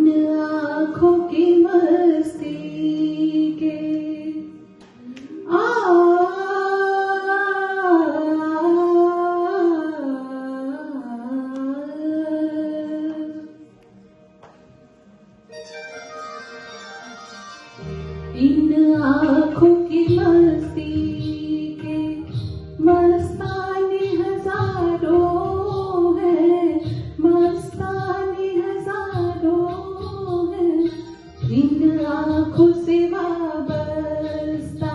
इन आँखों की मस्ती के इन आँखों की मस्ती के मस्तानी हजारों हैं, मस्तानी हजारों हैं। इन आँखों से वाबस्ता,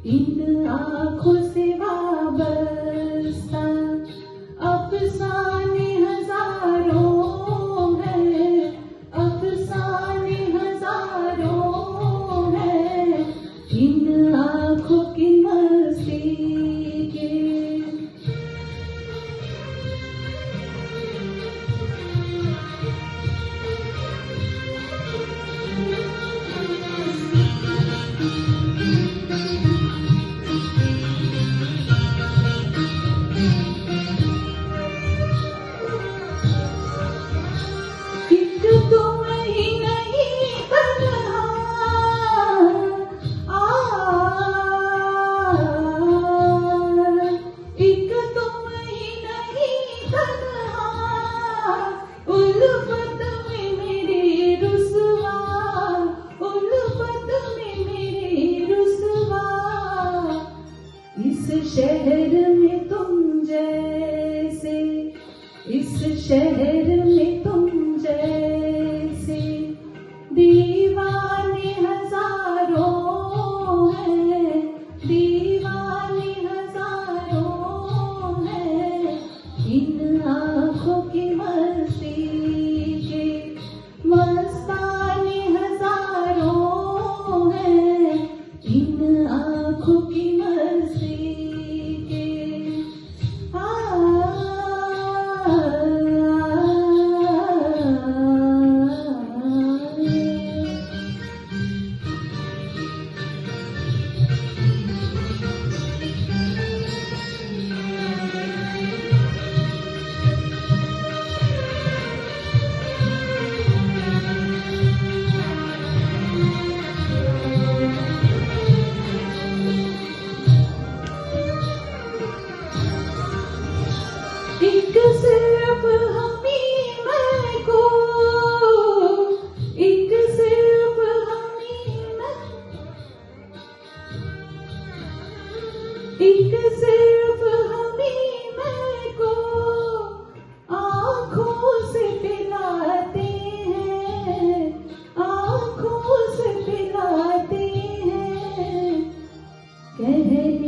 इन आँखों से वाबस्ता अफसाने हजारों हैं, अफसाने हजारों हैं। इन आँखों की मस्ती के शहर में तुम जैसे, इस शहर में तुम जैसे दीवाने हजारों हैं, दीवाने हजारों हैं। इन आँखों की मस्ती के मस्ताने हजारों हैं। इन आँखों की मस्ती एक सिर्फ हमी मैं को, एक सिर्फ हमी मैं, एक सिर्फ हमी मैं को आँखों से पिलाते हैं, आँखों से पिलाते हैं। कह